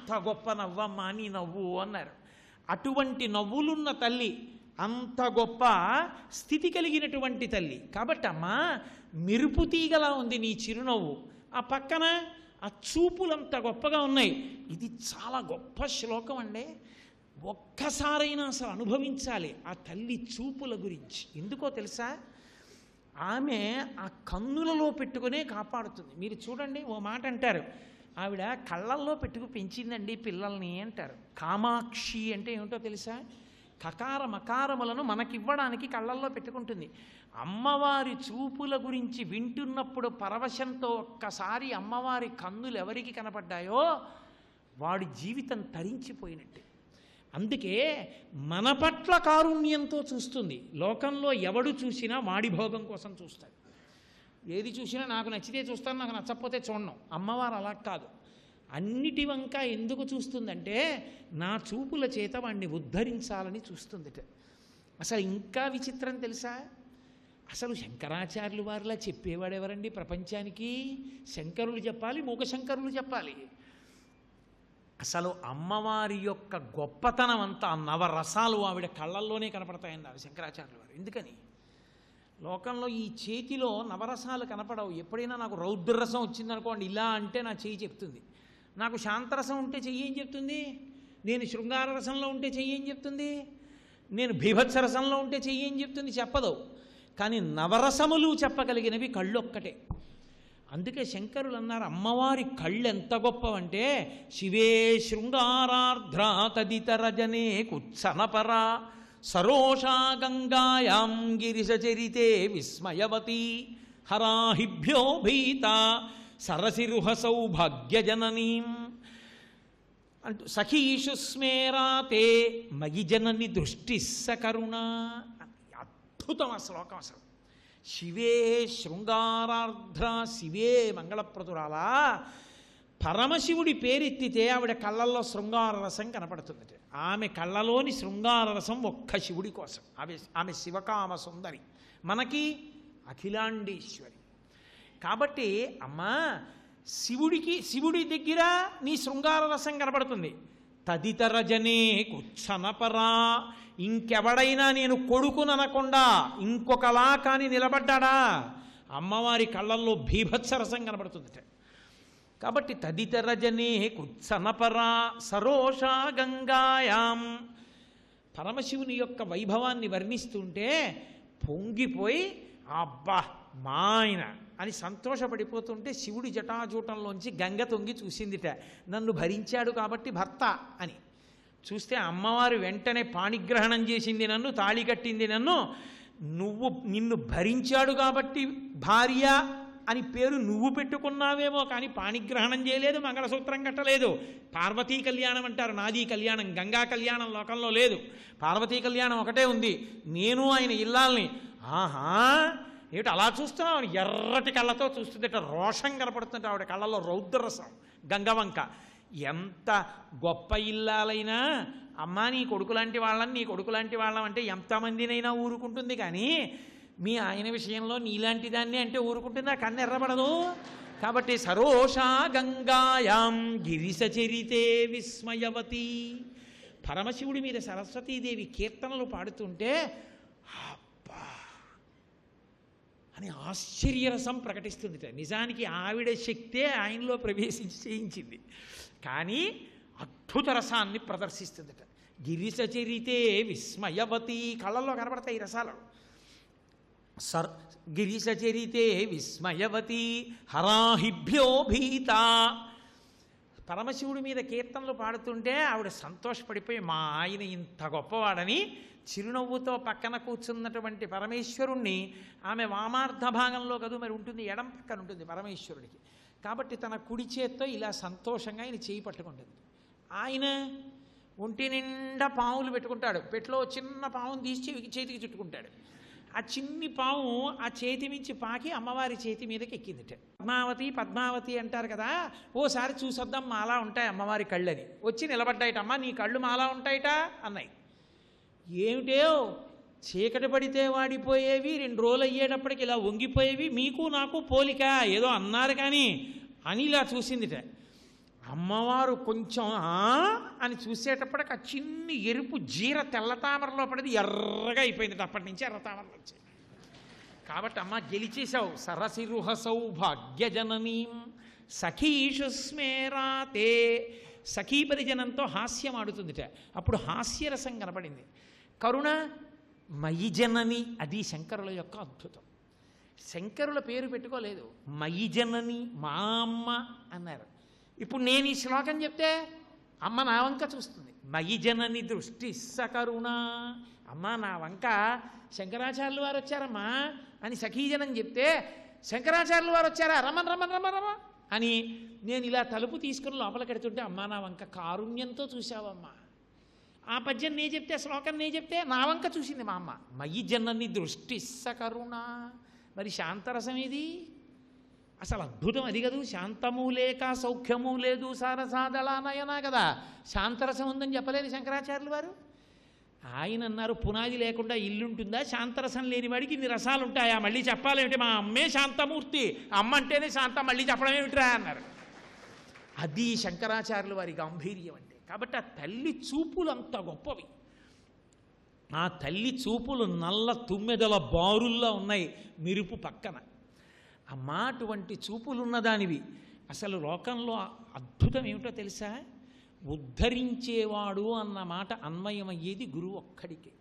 అంత గొప్ప నవ్వమ్మా నీ నవ్వు అన్నారు. అటువంటి నవ్వులున్న తల్లి, అంత గొప్ప స్థితి కలిగినటువంటి తల్లి. కాబట్టి అమ్మా, మెరుపు తీగలా ఉంది నీ చిరునవ్వు, ఆ పక్కన ఆ చూపులంత గొప్పగా ఉన్నాయి. ఇది చాలా గొప్ప శ్లోకం అండి. ఒక్కసారైనా అసలు అనుభవించాలి ఆ తల్లి చూపుల గురించి. ఎందుకో తెలుసా, ఆమె ఆ కన్నులలో పెట్టుకునే కాపాడుతుంది. మీరు చూడండి, ఓ మాట అంటారు, ఆవిడ కళ్ళల్లో పెట్టుకు పెంచిందండి పిల్లల్ని అంటారు. కామాక్షి అంటే ఏమిటో తెలుసా, కకార మకారములను మనకివ్వడానికి కళ్ళల్లో పెట్టుకుంటుంది. అమ్మవారి చూపుల గురించి వింటున్నప్పుడు పరవశంతో ఒక్కసారి అమ్మవారి కన్నులు ఎవరికి కనపడ్డాయో వాడి జీవితం తరించిపోయినట్టే. అందుకే మన పట్ల కారుణ్యంతో చూస్తుంది. లోకంలో ఎవడు చూసినా వాడి భోగం కోసం చూస్తాడు. ఏది చూసినా నాకు నచ్చితే చూస్తాను, నాకు నచ్చకపోతే చూడను. అమ్మవారు అలా కాదు. అన్నిటి వంక ఎందుకు చూస్తుందంటే నా చూపుల చేత వాడిని ఉద్ధరించాలని చూస్తుందిట. అసలు ఇంకా విచిత్రం తెలుసా, అసలు శంకరాచార్యులు వారిలా చెప్పేవాడు ఎవరండి ప్రపంచానికి? శంకరులు చెప్పాలి, మూకశంకరులు చెప్పాలి. అసలు అమ్మవారి యొక్క గొప్పతనం అంతా నవరసాలు ఆవిడ కళ్ళల్లోనే కనపడతాయన్నారు శంకరాచార్యులు వారు. ఎందుకని? లోకంలో ఈ చేతిలో నవరసాలు కనపడవు. ఎప్పుడైనా నాకు రౌద్రరసం వచ్చిందనుకోండి, ఇలా అంటే నా చెయ్యి చెప్తుంది. నాకు శాంతరసం ఉంటే చెయ్యి ఏం చెప్తుంది? నేను శృంగార రసంలో ఉంటే చెయ్యి ఏం చెప్తుంది? నేను భీభత్సరసంలో ఉంటే చెయ్యి ఏం చెప్తుంది? చెప్పదు. కానీ నవరసములు చెప్పగలిగినవి కళ్ళొక్కటే. అందుకే శంకరులు అన్నారు, అమ్మవారి కళ్ళు ఎంత గొప్పవంటే శివే శృంగారార్ధ్ర తదితరజనే కుత్సనపర సరోషా గంగాయాం గిరిశచరితే విస్మయవతి హరాహిభ్యో భీత సరసిరుహ సౌభాగ్యజననీం అంటూ సఖీషు స్మేరాతే మయి జనని దృష్టి సకరుణ. అద్భుతం ఆ శ్లోకం అసలు. శివే శృంగారార్ధ్ర, శివే మంగళప్రదురాలా, పరమశివుడి పేరెత్తితే ఆవిడ కళ్ళల్లో శృంగార రసం కనపడుతుంది. ఆమె కళ్ళలోని శృంగార రసం ఒక్క శివుడి కోసం. ఆమె శివకామ సుందరి, మనకి అఖిలాండేశ్వరి. కాబట్టి అమ్మా, శివుడి దగ్గర నీ శృంగార రసం కనపడుతుంది. తదితరజనే కుచ్చనపరా, ఇంకెవడైనా నేను కొడుకుననకుండా ఇంకొకలా కానీ నిలబడ్డా అమ్మవారి కళ్ళల్లో భీభత్సరసం కనబడుతుంది. కాబట్టి తదితరజనే కుత్సనపరా సరోషా గంగాయాం, పరమశివుని యొక్క వైభవాన్ని వర్ణిస్తుంటే పొంగిపోయి అబ్బా మా ఆయన అని సంతోషపడిపోతుంటే శివుడి జటాజూటంలోంచి గంగ తొంగి చూసిందిట. నన్ను భరించాడు కాబట్టి భర్త అని. చూస్తే అమ్మవారు వెంటనే పాణిగ్రహణం చేసింది నన్ను, తాళి కట్టింది నన్ను. నిన్ను భరించాడు కాబట్టి భార్య అని పేరు నువ్వు పెట్టుకున్నావేమో కానీ పాణిగ్రహణం చేయలేదు, మంగళసూత్రం కట్టలేదు. పార్వతీ కళ్యాణం అంటారు, నాదీ కళ్యాణం. గంగా కళ్యాణం లోకంలో లేదు, పార్వతీ కళ్యాణం ఒకటే ఉంది. నేను ఆయన ఇల్లాల్ని. ఆహా, ఏమిటి అలా చూస్తున్నావు? ఎర్రటి కళ్ళతో చూస్తుందట, రోషం కనపడుతుంటే ఆవిడ కళ్ళలో రౌద్రరసం గంగవంక. ఎంత గొప్ప ఇల్లాలైనా అమ్మా నీ కొడుకు లాంటి వాళ్ళం అంటే ఎంతమందినైనా ఊరుకుంటుంది. కానీ మీ ఆయన విషయంలో నీలాంటి దాన్ని అంటే ఊరుకుంటుంది, ఆ కన్ను ఎర్రబడదు. కాబట్టి సరోషా గంగాయాం గిరిశచరితే విస్మయవతి, పరమశివుడి మీద సరస్వతీదేవి కీర్తనలు పాడుతుంటే అబ్బా అని ఆశ్చర్యరసం ప్రకటిస్తుంది. నిజానికి ఆవిడ శక్తే ఆయనలో ప్రవేశించి చేయించింది, కానీ అద్భుత రసాన్ని ప్రదర్శిస్తుందట. గిరిశచరితే విస్మయవతి, కళ్ళల్లో కనబడతాయి ఈ రసాలు. గిరిశచరితే విస్మయవతి హరాహిభ్యో భీత, పరమశివుడి మీద కీర్తనలు పాడుతుంటే ఆవిడ సంతోషపడిపోయి మా ఆయన ఇంత గొప్పవాడని చిరునవ్వుతో పక్కన కూర్చున్నటువంటి పరమేశ్వరుణ్ణి, ఆమె వామార్థ భాగంలో కదూ మరి ఉంటుంది, ఎడం పక్కన ఉంటుంది పరమేశ్వరుడికి. కాబట్టి తన కుడి చేత్తో ఇలా సంతోషంగా ఆయన చేయి పట్టుకుంటుంది. ఆయన ఒంటి నిండా పాములు పెట్టుకుంటాడు, పెట్లో చిన్న పాముని తీసి చేతికి చుట్టుకుంటాడు. ఆ చిన్ని పాము ఆ చేతి మించి పాకి అమ్మవారి చేతి మీదకి ఎక్కిందిట. పద్మావతి అంటారు కదా, ఓసారి చూసొద్దాం మాలా ఉంటాయి అమ్మవారి కళ్ళని. వచ్చి నిలబడ్డాయిటమ్మా, నీ కళ్ళు మాలా ఉంటాయిట అన్నాయి. ఏమిటో చీకటి పడితే వాడిపోయేవి, 2 రోజులు అయ్యేటప్పటికి ఇలా వంగిపోయేవి, మీకు నాకు పోలిక ఏదో అన్నారు కానీ అని ఇలా చూసిందిట. అమ్మవారు కొంచెం అని చూసేటప్పటికి ఆ చిన్ని ఎరుపు జీర తెల్లతామరలో పడేది ఎర్రగా అయిపోయింది. అప్పటి నుంచి ఎర్రతామరలు వచ్చాయి. కాబట్టి అమ్మ గెలిచేశావు. సరసిరుహ సౌభాగ్యజననీం సఖీషు స్మేరాతే. సఖీ పరిజనంతో హాస్యం ఆడుతుందిట. అప్పుడు హాస్యరసం కనపడింది. కరుణ మయి జనని, అది శంకరుల యొక్క అద్భుతం. శంకరుల పేరు పెట్టుకోలేదు, మయి జనని మా అమ్మ అన్నారు. ఇప్పుడు నేను ఈ శ్లోకం చెప్తే అమ్మ నా వంక చూస్తుంది. మయి జనని దృష్టి సకరుణ. అమ్మ నా వంక శంకరాచార్యులు వారు వచ్చారమ్మా అని సఖీజనం చెప్తే, శంకరాచార్యులు వారు వచ్చారా, రమన్ రమన్ రమ రమ అని నేను ఇలా తలుపు తీసుకుని లోపలికెడుతుంటే, అమ్మా నా వంక కారుణ్యంతో చూసావమ్మా. ఆ పద్యం నే చెప్తే, శ్లోకం నే చెప్తే నా వంక చూసింది మా అమ్మ. మయి జనని దృష్టి సకరుణ. మరి శాంతరసం ఇది అసలు అద్భుతం అది కదూ. శాంతము లేక సౌఖ్యము లేదు సారసాదళానయనా కదా. శాంతరసం ఉందని చెప్పలేదు శంకరాచార్యులు వారు. ఆయన అన్నారు, పునాది లేకుండా ఇల్లుంటుందా? శాంతరసం లేని వాడికి ఇన్ని రసాలు ఉంటాయా? మళ్ళీ చెప్పాలేమిటి? మా అమ్మే శాంతమూర్తి, అమ్మ అంటేనే శాంతం, మళ్ళీ చెప్పడం ఏమిట్రా అన్నారు. అది శంకరాచార్యుల వారి గాంభీర్యం అంటే. కాబట్టి ఆ తల్లి చూపులు అంత గొప్పవి. ఆ తల్లి చూపులు నల్ల తుమ్మెదల బారుల్లో ఉన్నాయి మెరుపు పక్కన. అమ్మ అటువంటి చూపులున్నదానివి. అసలు లోకంలో అద్భుతం ఏమిటో తెలుసా? ఉద్ధరించేవాడు అన్న మాట అన్వయమయ్యేది గురువు ఒక్కడికే.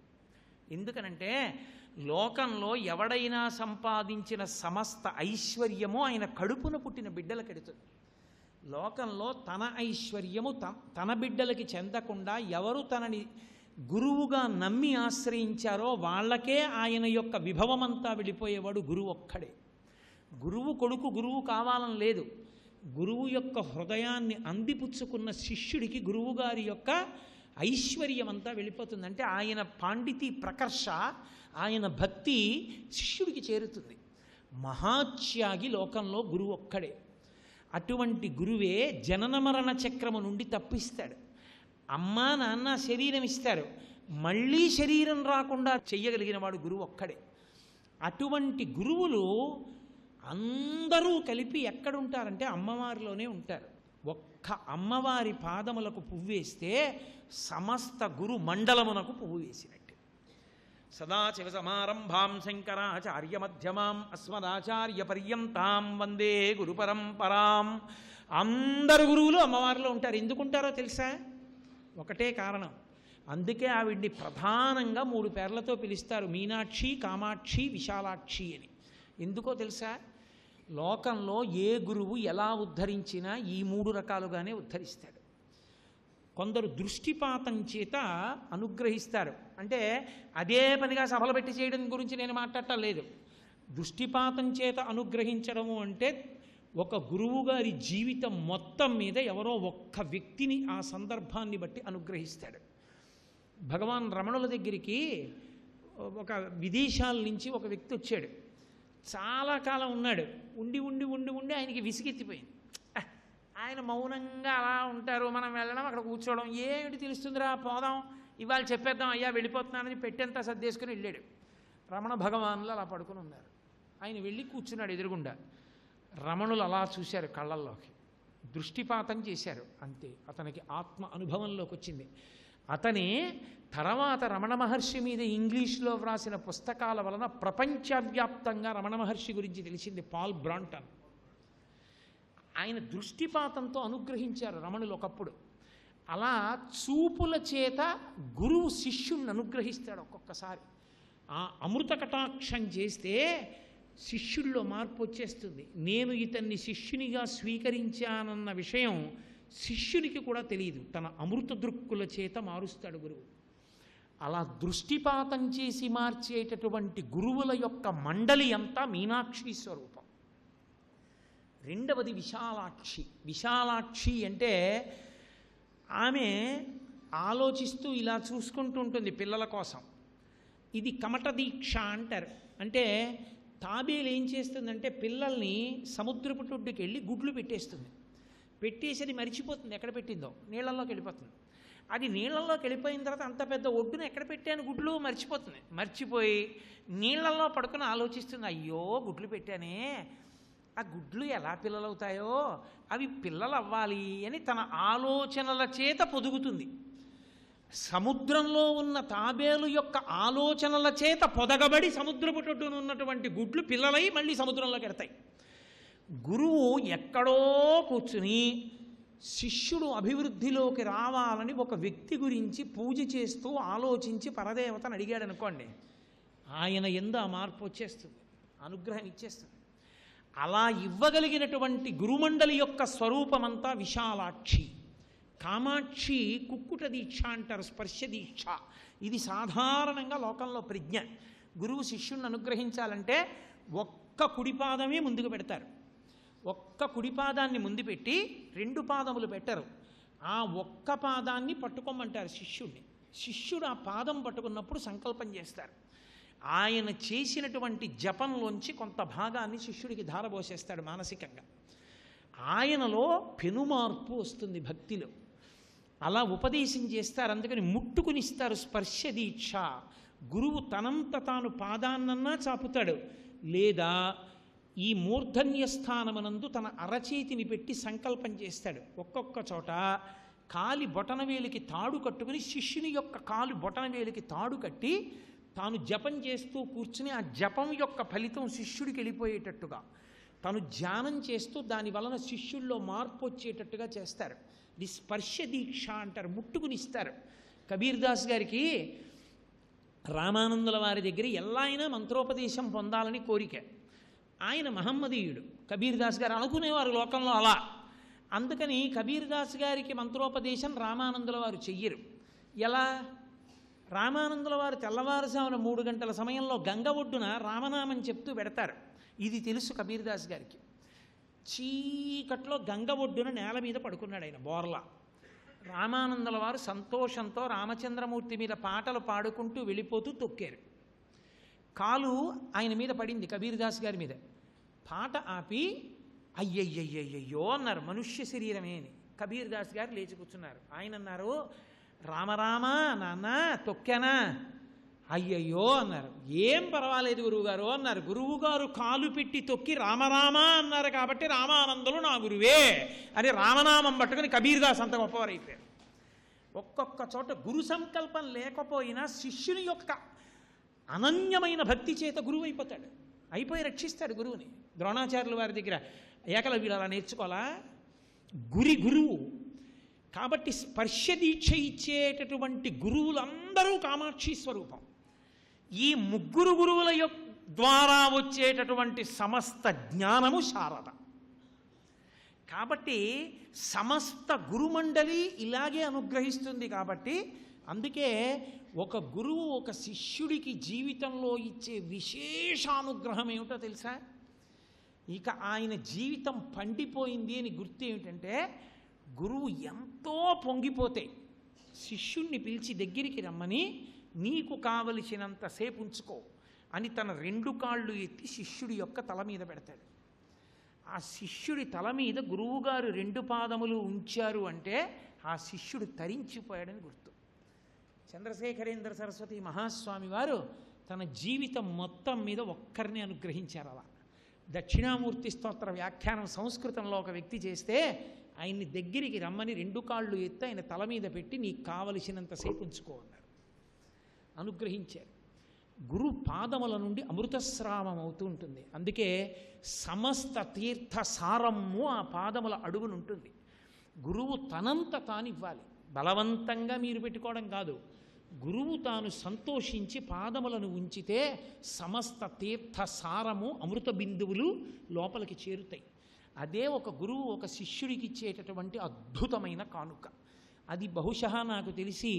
ఎందుకనంటే లోకంలో ఎవడైనా సంపాదించిన సమస్త ఐశ్వర్యము ఆయన కడుపున పుట్టిన బిడ్డలకెడుతుంది. లోకంలో తన ఐశ్వర్యము తన బిడ్డలకి చెందకుండా ఎవరు తనని గురువుగా నమ్మి ఆశ్రయించారో వాళ్ళకే ఆయన యొక్క విభవమంతా వెళ్ళిపోయేవాడు గురువు ఒక్కడే. గురువు కొడుకు గురువు కావాలని లేదు. గురువు యొక్క హృదయాన్ని అందిపుచ్చుకున్న శిష్యుడికి గురువుగారి యొక్క ఐశ్వర్యం అంతా వెళ్ళిపోతుంది. అంటే ఆయన పాండితీ ప్రకర్ష, ఆయన భక్తి శిష్యుడికి చేరుతుంది. మహాత్యాగి లోకంలో గురువు ఒక్కడే. అటువంటి గురువే జనన మరణ చక్రము నుండి తప్పిస్తాడు. అమ్మా నాన్న శరీరం ఇస్తారు, మళ్ళీ శరీరం రాకుండా చెయ్యగలిగిన వాడు గురువు ఒక్కడే. అటువంటి గురువులు అందరూ కలిపి ఎక్కడుంటారంటే అమ్మవారిలోనే ఉంటారు. ఒక్క అమ్మవారి పాదములకు పువ్వేస్తే సమస్త గురు మండలమునకు పువ్వు వేసినట్టు. సదాశివ సమారంభాం శంకరాచార్య మధ్యమాం అస్మదాచార్య పర్యంతాం వందే గురు పరంపరాం. అందరు గురువులు అమ్మవారిలో ఉంటారు. ఎందుకుంటారో తెలుసా? ఒకటే కారణం. అందుకే ఆవిడ్ని ప్రధానంగా 3 పేర్లతో పిలుస్తారు, మీనాక్షి, కామాక్షి, విశాలాక్షి అని. ఎందుకో తెలుసా? లోకంలో ఏ గురువు ఎలా ఉద్ధరించినా ఈ 3 రకాలుగానే ఉద్ధరిస్తాడు. కొందరు దృష్టిపాతం చేత అనుగ్రహిస్తారు. అంటే అదే పనిగా సభలు పెట్టి చేయడం గురించి నేను మాట్లాడటం లేదు. దృష్టిపాతం చేత అనుగ్రహించడము అంటే ఒక గురువు గారి జీవితం మొత్తం మీద ఎవరో ఒక్క వ్యక్తిని ఆ సందర్భాన్ని బట్టి అనుగ్రహిస్తాడు. భగవాన్ రమణుల దగ్గరికి ఒక విదేశాల నుంచి ఒక వ్యక్తి వచ్చాడు. చాలా కాలం ఉన్నాడు. ఉండి ఉండి ఉండి ఉండి ఆయనకి విసిగెత్తిపోయింది. ఆయన మౌనంగా అలా ఉంటారు, మనం వెళ్ళడం అక్కడ కూర్చోవడం, ఏమిటి తెలుస్తుందిరా, పోదాం ఇవాళ చెప్పేద్దాం అయ్యా వెళ్ళిపోతున్నానని పెట్టేంత సర్దేసుకుని వెళ్ళాడు. రమణ భగవానులు అలా పడుకుని ఉన్నారు. ఆయన వెళ్ళి కూర్చున్నాడు ఎదురుగుండా. రమణులు అలా చూశారు కళ్ళల్లోకి, దృష్టిపాతం చేశారు. అంతే, అతనికి ఆత్మ అనుభవంలోకి వచ్చింది. అతనే తర్వాత రమణ మహర్షి మీద ఇంగ్లీష్లో వ్రాసిన పుస్తకాల వలన ప్రపంచవ్యాప్తంగా రమణ మహర్షి గురించి తెలిసింది. Paul Brunton. ఆయన దృష్టిపాతంతో అనుగ్రహించారు రమణులు ఒకప్పుడు. అలా చూపుల చేత గురువు శిష్యుణ్ణి అనుగ్రహిస్తాడు ఒక్కొక్కసారి. ఆ అమృత కటాక్షం చేస్తే శిష్యుల్లో మార్పు వచ్చేస్తుంది. నేను ఇతన్ని శిష్యునిగా స్వీకరించానన్న విషయం శిష్యునికి కూడా తెలియదు. తన అమృత దృక్కుల చేత మారుస్తాడు గురువు. అలా దృష్టిపాతం చేసి మార్చేటటువంటి గురువుల యొక్క మండలి అంతా మీనాక్షి స్వరూపం. రెండవది విశాలాక్షి. విశాలాక్షి అంటే ఆమె ఆలోచిస్తూ ఇలా చూసుకుంటూ ఉంటుంది పిల్లల కోసం. ఇది కమట దీక్ష అంటారు. అంటే తాబేలు ఏం చేస్తుందంటే పిల్లల్ని సముద్రపు టొడ్డుకి వెళ్ళి గుడ్లు పెట్టేస్తుంది. పెట్టేసి అది మరిచిపోతుంది ఎక్కడ పెట్టిందో, నీళ్ళల్లోకి వెళ్ళిపోతుంది. అది నీళ్ళల్లోకి వెళ్ళిపోయిన తర్వాత అంత పెద్ద ఒడ్డున ఎక్కడ పెట్టాను గుడ్లు మర్చిపోతుంది. మర్చిపోయి నీళ్ళల్లో పడుకుని ఆలోచిస్తుంది, అయ్యో గుడ్లు పెట్టానే, ఆ గుడ్లు ఎలా పిల్లలవుతాయో అవి పిల్లలు అవ్వాలి అని తన ఆలోచనల చేత పొదుగుతుంది. సముద్రంలో ఉన్న తాబేలు యొక్క ఆలోచనల చేత పొదగబడి సముద్రపు ఒడ్డున ఉన్నటువంటి గుడ్లు పిల్లలై మళ్ళీ సముద్రంలోకి ఎడతాయి. గురువు ఎక్కడో కూర్చుని శిష్యుడు అభివృద్ధిలోకి రావాలని ఒక వ్యక్తి గురించి పూజ చేస్తూ ఆలోచించి పరదేవతను అడిగాడు అనుకోండి, ఆయన యందు ఆ మార్పు వచ్చేస్తుంది, అనుగ్రహం ఇచ్చేస్తుంది. అలా ఇవ్వగలిగినటువంటి గురుమండలి యొక్క స్వరూపమంతా విశాలాక్షి. కామాక్షి కుక్కుట దీక్ష అంటారు, స్పర్శ దీక్ష. ఇది సాధారణంగా లోకంలో ప్రజ్ఞ. గురువు శిష్యుణ్ణి అనుగ్రహించాలంటే ఒక్క కుడిపాదమే ముందుకు పెడతారు. ఒక్క కుడిపాదాన్ని ముందు పెట్టి 2 పాదములు పెట్టరు. ఆ ఒక్క పాదాన్ని పట్టుకోమంటారు శిష్యుడిని. శిష్యుడు ఆ పాదం పట్టుకున్నప్పుడు సంకల్పం చేస్తారు. ఆయన చేసినటువంటి జపంలోంచి కొంత భాగాన్ని శిష్యుడికి ధారపోసేస్తాడు మానసికంగా. ఆయనలో పెనుమార్పు వస్తుంది భక్తిలో. అలా ఉపదేశం చేస్తారు. అందుకని ముట్టుకునిస్తారు స్పర్శ దీక్ష. గురువు తనంత తాను పాదాన్నన్నా చాపుతాడు, లేదా ఈ మూర్ధన్య స్థానమునందు తన అరచేతిని పెట్టి సంకల్పం చేస్తాడు. ఒక్కొక్క చోట కాలి బొటనవేలికి తాడు కట్టుకుని శిష్యుని యొక్క కాలు బొటనవేలికి తాడు కట్టి తాను జపం చేస్తూ కూర్చుని ఆ జపం యొక్క ఫలితం శిష్యుడికి వెళ్ళిపోయేటట్టుగా తను ధ్యానం చేస్తూ దాని వలన శిష్యుల్లో మార్పు వచ్చేటట్టుగా చేస్తారు. ఇది స్పర్శ దీక్ష అంటారు, ముట్టుకునిస్తారు. కబీర్ దాస్ గారికి రామానందుల వారి దగ్గర ఎలా అయినా మంత్రోపదేశం పొందాలని కోరిక. ఆయన మహమ్మదీయుడు, కబీర్ దాస్ గారు అనుకునేవారు లోకంలో అలా. అందుకని కబీర్ దాస్ గారికి మంత్రోపదేశం రామానందుల వారు చెయ్యరు. ఎలా? రామానందుల వారు తెల్లవారుజామున 3 గంటల సమయంలో గంగ ఒడ్డున రామనామం చెప్తూ పెడతారు. ఇది తెలుసు కబీర్ దాస్ గారికి. చీకట్లో గంగ ఒడ్డున నేల మీద పడుకున్నాడు ఆయన బోర్లా. రామానందుల వారు సంతోషంతో రామచంద్రమూర్తి మీద పాటలు పాడుకుంటూ వెళ్ళిపోతూ తొక్కారు. కాలు ఆయన మీద పడింది, కబీర్ దాస్ గారి మీద. పాట ఆపి అయ్యయ్యయ్యయ్యో అన్నారు, మనుష్య శరీరమే అని. కబీర్ దాస్ గారు లేచి కూర్చున్నారు. ఆయన అన్నారు, రామరామా నాన్న తొక్కానా? అయ్యయ్యో అన్నారు. ఏం పర్వాలేదు గురువుగారు అన్నారు. గురువుగారు కాలు పెట్టి తొక్కి రామరామా అన్నారు కాబట్టి రామానందులు నా గురువే అని రామనామం పట్టుకుని కబీర్ దాస్ అంత గొప్పవారైపోయారు. ఒక్కొక్క చోట గురు సంకల్పం లేకపోయినా శిష్యుని యొక్క అనన్యమైన భక్తి చేత గురువు అయిపోతాడు, అయిపోయి రక్షిస్తాడు గురువుని. ద్రోణాచార్యుల వారి దగ్గర ఏకలవ్యుడు అలా నేర్చుకోవాలా? గురువు కాబట్టి స్పర్శ దీక్ష ఇచ్చేటటువంటి గురువులందరూ కామాక్షి స్వరూపం. ఈ 3 గురువుల ద్వారా వచ్చేటటువంటి సమస్త జ్ఞానము శారద. కాబట్టి సమస్త గురుమండలి ఇలాగే అనుగ్రహిస్తుంది. కాబట్టి అందుకే ఒక గురువు ఒక శిష్యుడికి జీవితంలో ఇచ్చే విశేషానుగ్రహం ఏమిటో తెలుసా? ఇక ఆయన జీవితం పండిపోయింది అని గుర్తు ఏమిటంటే, గురువు ఎంతో పొంగిపోతే శిష్యుణ్ణి పిలిచి దగ్గరికి రమ్మని, నీకు కావలసినంతసేపు ఉంచుకో అని తన 2 కాళ్ళు ఎత్తి శిష్యుడి యొక్క తల మీద పెడతాడు. ఆ శిష్యుడి తల మీద గురువుగారు 2 పాదములు ఉంచారు అంటే ఆ శిష్యుడు తరించిపోయాడని గుర్తు. చంద్రశేఖరేంద్ర సరస్వతి మహాస్వామి వారు తన జీవితం మొత్తం మీద ఒక్కరిని అనుగ్రహించారు. అలా దక్షిణామూర్తి స్తోత్ర వ్యాఖ్యానం సంస్కృతంలో ఒక వ్యక్తి చేస్తే ఆయన్ని దగ్గరికి రమ్మని 2 కాళ్ళు ఎత్తి ఆయన తల మీద పెట్టి నీకు కావలసినంతసేపు ఉంచుకో అన్నారు, అనుగ్రహించారు. గురు పాదముల నుండి అమృతస్రావం అవుతూ ఉంటుంది. అందుకే సమస్త తీర్థ సారము ఆ పాదముల అడుగునుంటుంది. గురువు తనంత తాను ఇవ్వాలి, బలవంతంగా మీరు పెట్టుకోవడం కాదు. గురువు తాను సంతోషించి పాదములను ఉంచితే సమస్త తీర్థ సారము అమృత బిందువులు లోపలికి చేరుతాయి. అదే ఒక గురువు ఒక శిష్యుడికి ఇచ్చేటటువంటి అద్భుతమైన కానుక. అది బహుశः నాకు తెలిసి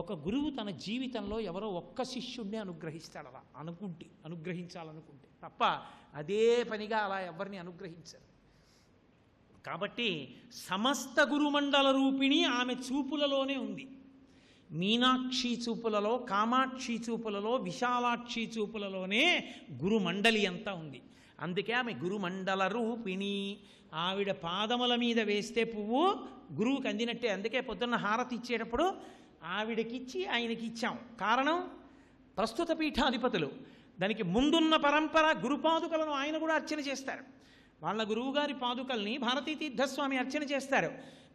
ఒక గురువు తన జీవితంలో ఎవరో ఒక్క శిష్యుడిని అనుగ్రహిస్తాడు, అలా అనుగ్రహించాలనుకుంటే తప్ప అదే పనిగా అలా ఎవరిని అనుగ్రహించరు. కాబట్టి సమస్త గురుమండల రూపిణి ఆమె చూపులలోనే ఉంది. మీనాక్షి చూపులలో, కామాక్షి చూపులలో, విశాలాక్షి చూపులలోనే గురుమండలి అంతా ఉంది. అందుకే ఆమె గురుమండల రూపిణి. ఆవిడ పాదముల మీద వేస్తే పువ్వు గురువుకి అందినట్టే. అందుకే పొద్దున్న హారతి ఇచ్చేటప్పుడు ఆవిడకిచ్చి ఆయనకి ఇచ్చాం. కారణం ప్రస్తుత పీఠాధిపతులు. దానికి ముందున్న పరంపర గురుపాదుకలను ఆయన కూడా అర్చన చేస్తారు. వాళ్ళ గురువుగారి పాదుకల్ని భారతీ తీర్థస్వామి అర్చన చేస్తారు.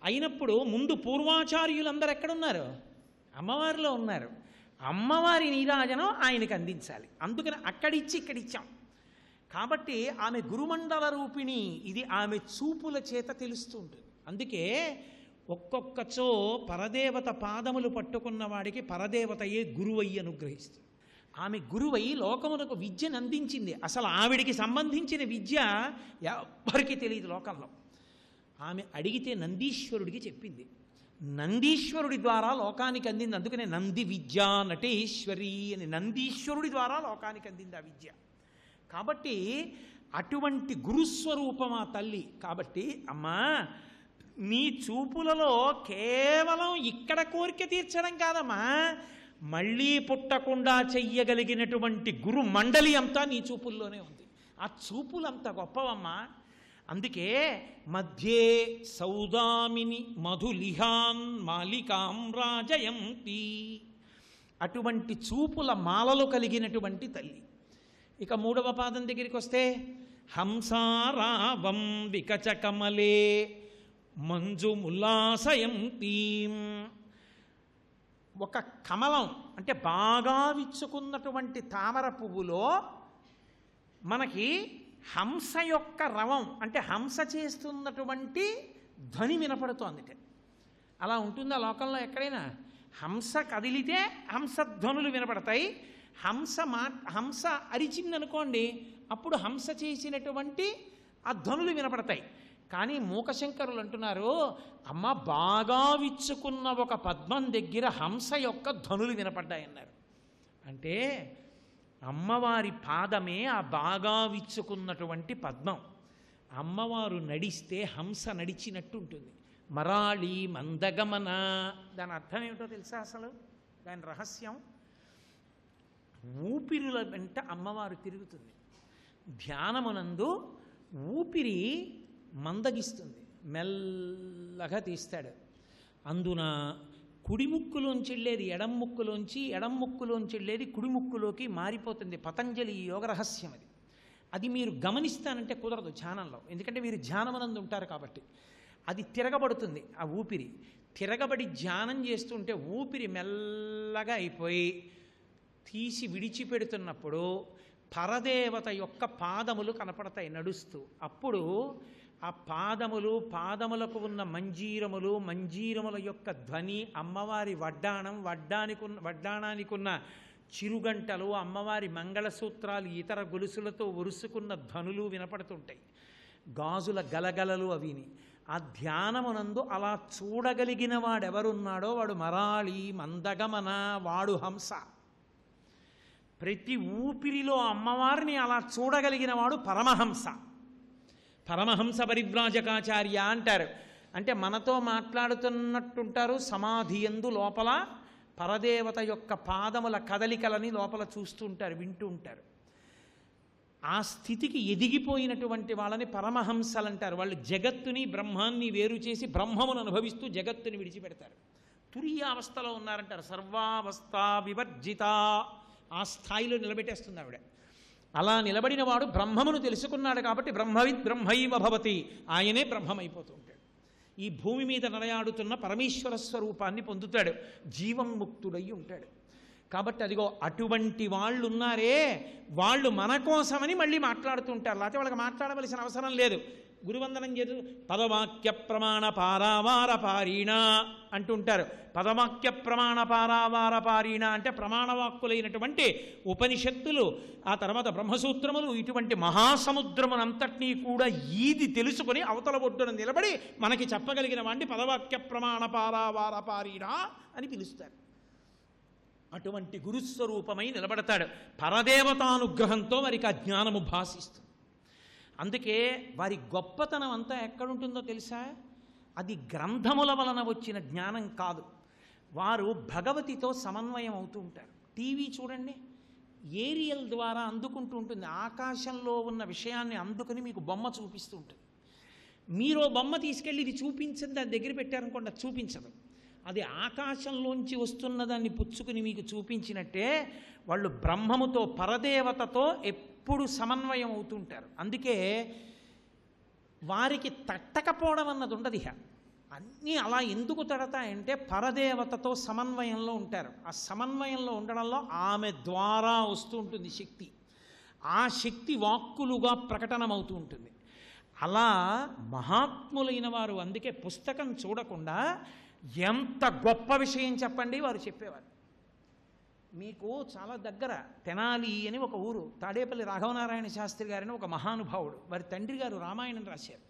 అయినప్పుడు ముందు పూర్వాచార్యులందరూ ఎక్కడున్నారు? అమ్మవారిలో ఉన్నారు. అమ్మవారి నీరాజనం ఆయనకి అందించాలి. అందుకని అక్కడిచ్చి ఇక్కడిచ్చాం. కాబట్టి ఆమె గురుమండల రూపిణి. ఇది ఆమె చూపుల చేత తెలుస్తూ ఉంటుంది. అందుకే ఒక్కొక్కచో పరదేవత పాదములు పట్టుకున్న వాడికి పరదేవతయే గురువయ్యి అనుగ్రహిస్తుంది. ఆమె గురువై లోకమునకు విద్యను అందించింది. అసలు ఆవిడికి సంబంధించిన విద్య ఎవ్వరికీ తెలియదు లోకంలో. ఆమె అడిగితే నందీశ్వరుడికి చెప్పింది. నందీశ్వరుడి ద్వారా లోకానికి అందింది. అందుకనే నంది విద్యా నటేశ్వరి అని నందీశ్వరుడి ద్వారా లోకానికి అందింది ఆ విద్య. కాబట్టి అటువంటి గురుస్వరూపం ఆ తల్లి. కాబట్టి అమ్మా, నీ చూపులలో కేవలం ఇక్కడ కోరిక తీర్చడం కాదమ్మా, మళ్ళీ పుట్టకుండా చెయ్యగలిగినటువంటి గురు మండలి అంతా నీ చూపుల్లోనే ఉంది. ఆ చూపులంతా గొప్పవమ్మా. అందుకే మధ్యే సౌదామిని మధులిహాన్ మాలికాం రాజయంతి. అటువంటి చూపుల మాలలు కలిగినటువంటి తల్లి. ఇక మూడవ పాదం దగ్గరికి వస్తే హంసారావం వికచకమలే మంజుముల్లాసయంతీం. ఒక కమలం అంటే బాగా విచ్చుకున్నటువంటి తామర పువ్వులో మనకి హంస యొక్క రవం అంటే హంస చేస్తున్నటువంటి ధ్వని వినపడుతోంది. అలా ఉంటుందా లోకంలో ఎక్కడైనా? హంస కదిలితే హంసధ్వనులు వినపడతాయి. హంస అరిచిందనుకోండి, అప్పుడు హంస చేసినటువంటి ఆ ధ్వనులు వినపడతాయి. కానీ మూకశంకరులు అంటున్నారు, అమ్మ బాగా విచ్చుకున్న ఒక పద్మం దగ్గర హంస యొక్క ధ్వనులు వినపడ్డాయన్నారు. అంటే అమ్మవారి పాదమే ఆ బాగా విచ్చుకున్నటువంటి పద్మం. అమ్మవారు నడిస్తే హంస నడిచినట్టు ఉంటుంది. మరాళి మందగమన. దాని అర్థం ఏమిటో తెలుసా? అసలు దాని రహస్యం, ఊపిరుల వెంట అమ్మవారు తిరుగుతుంది. ధ్యానమునందు ఊపిరి మందగిస్తుంది, మెల్లగా తీస్తాడు. అందున కుడి ముక్కులోంచి వెళ్ళేది ఎడం ముక్కులోంచి, ఎడం ముక్కులోంచి వెళ్ళేది కుడి ముక్కులోకి మారిపోతుంది. పతంజలి యోగ రహస్యం అది. అది మీరు గమనిస్తానంటే కుదరదు ధ్యానంలో, ఎందుకంటే మీరు ధ్యానమునందు ఉంటారు కాబట్టి. అది తిరగబడుతుంది. ఆ ఊపిరి తిరగబడి ధ్యానం చేస్తుంటే ఊపిరి మెల్లగా అయిపోయి తీసి విడిచిపెడుతున్నప్పుడు పరదేవత యొక్క పాదములు కనపడతాయి నడుస్తూ. అప్పుడు ఆ పాదములకు ఉన్న మంజీరముల యొక్క ధ్వని, అమ్మవారి వడ్డానానికి ఉన్న చిరుగంటలు, అమ్మవారి మంగళసూత్రాలు, ఇతర గొలుసులతో ఒరుసుకున్న ధ్వనులు వినపడుతుంటాయి. గాజుల గలగలలు అవిని. ఆ ధ్యానమునందు అలా చూడగలిగిన వాడెవరున్నాడో వాడు మరాళి మందగమన, వాడు హంస. ప్రతి ఊపిరిలో అమ్మవారిని అలా చూడగలిగిన వాడు పరమహంస. పరమహంస పరివ్రాజకాచార్య అంటారు. అంటే మనతో మాట్లాడుతున్నట్టుంటారు, సమాధి యందు లోపల పరదేవత యొక్క పాదముల కదలికలని లోపల చూస్తూ ఉంటారు, వింటూ ఉంటారు. ఆ స్థితికి ఎదిగిపోయినటువంటి వాళ్ళని పరమహంసలు అంటారు. వాళ్ళు జగత్తుని బ్రహ్మాన్ని వేరు చేసి బ్రహ్మమును అనుభవిస్తూ జగత్తుని విడిచిపెడతారు. తురీయావస్థలో ఉన్నారంటారు. సర్వావస్థ వివర్జిత, ఆ స్థాయిలో నిలబెట్టేస్తుంది ఆవిడ. అలా నిలబడిన వాడు బ్రహ్మమును తెలుసుకున్నాడు కాబట్టి బ్రహ్మవిద్ బ్రహ్మైవ భవతి, ఆయనే బ్రహ్మమైపోతూ ఉంటాడు. ఈ భూమి మీద నడయాడుతున్న పరమేశ్వర స్వరూపాన్ని పొందుతాడు, జీవన్ముక్తుడై ఉంటాడు. కాబట్టి అదిగో అటువంటి వాళ్ళు ఉన్నారే, వాళ్ళు మన కోసమని మళ్ళీ మాట్లాడుతుంటారు. లేకపోతే వాళ్ళకి మాట్లాడవలసిన అవసరం లేదు. గురువందనం చేతు పదవాక్య ప్రమాణ పారావార పారీణ అంటుంటారు. పదవాక్య ప్రమాణ పారావార పారీణ అంటే ప్రమాణవాక్కులైనటువంటి ఉపనిషత్తులు, ఆ తర్వాత బ్రహ్మసూత్రములు, ఇటువంటి మహాసముద్రమునంతటినీ కూడా ఈది తెలుసుకొని అవతల ఒడ్డున నిలబడి మనకి చెప్పగలిగిన వాడిని పదవాక్య ప్రమాణ పారావార పారీణ అని పిలుస్తారు. అటువంటి గురుస్వరూపమై నిలబడతాడు. పరదేవతానుగ్రహంతో వారికి ఆ జ్ఞానము భాసిస్తుంది. అందుకే వారి గొప్పతనం అంతా ఎక్కడుంటుందో తెలుసా? అది గ్రంథముల వలన వచ్చిన జ్ఞానం కాదు. వారు భగవతితో సమన్వయం అవుతూ ఉంటారు. టీవీ చూడండి, ఏరియల్ ద్వారా అందుకుంటూ ఉంటుంది. ఆకాశంలో ఉన్న విషయాన్ని అందుకుని మీకు బొమ్మ చూపిస్తూ ఉంటుంది. మీరు బొమ్మ తీసుకెళ్ళి ఇది చూపించండి, దాని దగ్గర పెట్టారనుకోండి, అది చూపించదు. అది ఆకాశంలోంచి వస్తున్నదాన్ని పుచ్చుకుని మీకు చూపించినట్టే వాళ్ళు బ్రహ్మముతో, పరదేవతతో ఎప్పుడు సమన్వయం అవుతుంటారు. అందుకే వారికి తట్టకపోవడం అన్నది ఉండదు. ఇహ అన్నీ అలా ఎందుకు తడతాయంటే పరదేవతతో సమన్వయంలో ఉంటారు. ఆ సమన్వయంలో ఉండడంలో ఆమె ద్వారా వస్తూ ఉంటుంది శక్తి. ఆ శక్తి వాక్కులుగా ప్రకటనమవుతూ ఉంటుంది. అలా మహాత్ములైన వారు అందుకే పుస్తకం చూడకుండా ఎంత గొప్ప విషయం చెప్పండి వారు చెప్పేవారు. మీకు చాలా దగ్గర తెనాలి అని ఒక ఊరు, తాడేపల్లి రాఘవనారాయణ శాస్త్రి గారని ఒక మహానుభావుడు. వారి తండ్రి గారు రామాయణం రాశారు.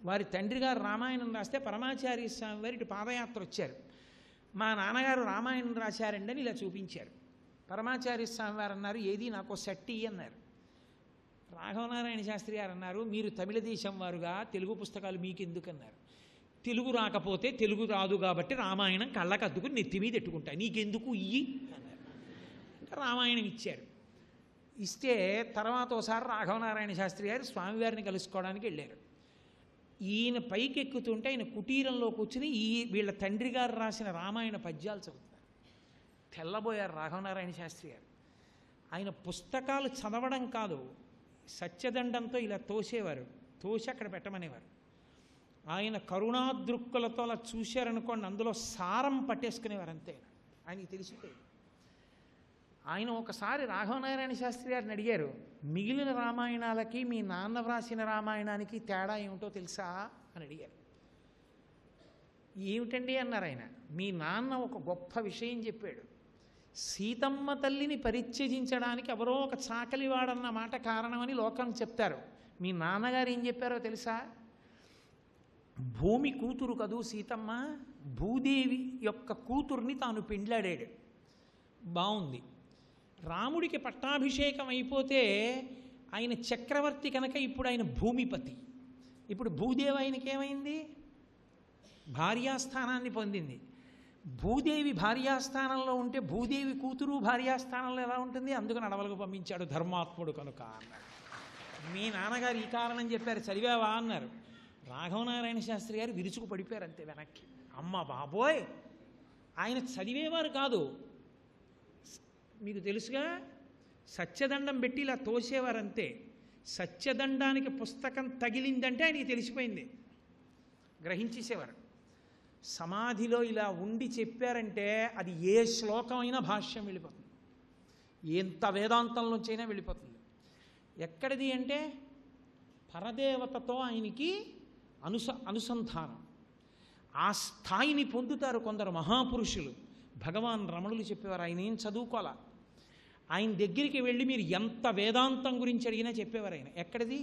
వారి తండ్రి గారు రామాయణం రాస్తే పరమాచార్య స్వామి వారి ఇటు పాదయాత్ర వచ్చారు. మా నాన్నగారు రామాయణం రాశారండి అని ఇలా చూపించారు. పరమాచార్య స్వామి వారు అన్నారు, ఏది నాకు సెట్టి అన్నారు. రాఘవనారాయణ శాస్త్రి గారు అన్నారు, మీరు తమిళ దేశం వారుగా తెలుగు పుస్తకాలు మీకెందుకన్నారు. తెలుగు రాకపోతే తెలుగు రాదు కాబట్టి రామాయణం కళ్ళకు అద్దుకుని నెత్తి మీద ఎట్టుకుంటా, నీకెందుకు ఇయ్యి అన్నారు. రామాయణం ఇచ్చారు. ఇస్తే తర్వాత ఒకసారి రాఘవనారాయణ శాస్త్రి గారు స్వామివారిని కలుసుకోవడానికి వెళ్ళారు. ఈయన పైకి ఎక్కుతుంటే ఆయన కుటీరంలో కూర్చుని వీళ్ళ తండ్రి గారు రాసిన రామాయణ పద్యాలు చదువుతున్నారు. తెల్లబోయారు రాఘవనారాయణ శాస్త్రి గారు. ఆయన పుస్తకాలు చదవడం కాదు, సత్యదండంతో ఇలా తోసేవారు, తోసి అక్కడ పెట్టమనేవారు. ఆయన కరుణాదృక్కులతో అలా చూశారనుకోండి, అందులో సారం పట్టేసుకునేవారు అంతే. ఆయనకి తెలిసిపోయింది. ఆయన ఒకసారి రాఘవనారాయణ శాస్త్రి గారిని అడిగారు, మిగిలిన రామాయణాలకి మీ నాన్న వ్రాసిన రామాయణానికి తేడా ఏమిటో తెలుసా అని అడిగారు. ఏమిటండి అన్నారు ఆయన. మీ నాన్న ఒక గొప్ప విషయం చెప్పాడు. సీతమ్మ తల్లిని పరిత్యజించడానికి ఎవరో ఒక చాకలివాడన్న మాట కారణమని లోకం చెప్తారు. మీ నాన్నగారు ఏం చెప్పారో తెలుసా? భూమి కూతురు కదూ సీతమ్మ, భూదేవి యొక్క కూతుర్ని తాను పెండ్లాడాడు. బాగుంది. రాముడికి పట్టాభిషేకం అయిపోతే ఆయన చక్రవర్తి కనుక ఇప్పుడు ఆయన భూమిపతి. ఇప్పుడు భూదేవి ఆయనకేమైంది? భార్యాస్థానాన్ని పొందింది. భూదేవి భార్యాస్థానంలో ఉంటే భూదేవి కూతురు భార్యాస్థానంలో ఎలా ఉంటుంది? అందుకు అడవులకు పంపించాడు ధర్మాత్ముడు కనుక అన్నాడు. మీ నాన్నగారు ఈ కారణం చెప్పారు, చదివావా అన్నారు. రాఘవనారాయణ శాస్త్రి గారు విరుచుకు పడిపోయారు అంతే వెనక్కి. అమ్మ బాబోయ్, ఆయన చదివేవారు కాదు. మీకు తెలుసుగా, సత్యదండం పెట్టి ఇలా తోసేవారంతే. సత్యదండానికి పుస్తకం తగిలిందంటే ఆయనకి తెలిసిపోయింది, గ్రహించేసేవారు. సమాధిలో ఇలా ఉండి చెప్పారంటే అది ఏ శ్లోకమైనా భాష్యం వెళ్ళిపోతుంది, ఎంత వేదాంతంలోంచైనా వెళ్ళిపోతుంది. ఎక్కడిది అంటే పరదేవతతో ఆయనకి అనుసంధానం. ఆ స్థాయిని పొందుతారు కొందరు మహాపురుషులు. భగవాన్ రమణులు చెప్పేవారు, ఆయన ఏం చదువుకోవాలా, ఆయన దగ్గరికి వెళ్ళి మీరు ఎంత వేదాంతం గురించి అడిగినా చెప్పేవారు ఆయన. ఎక్కడిది?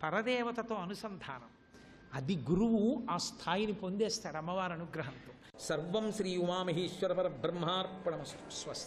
పరదేవతతో అనుసంధానం. అది గురువు ఆ స్థాయిని పొందేస్తాడు అమ్మవారి అనుగ్రహంతో. సర్వం శ్రీ ఉమామహేశ్వర పరబ్రహ్మార్పణమస్తు. స్వస్తి.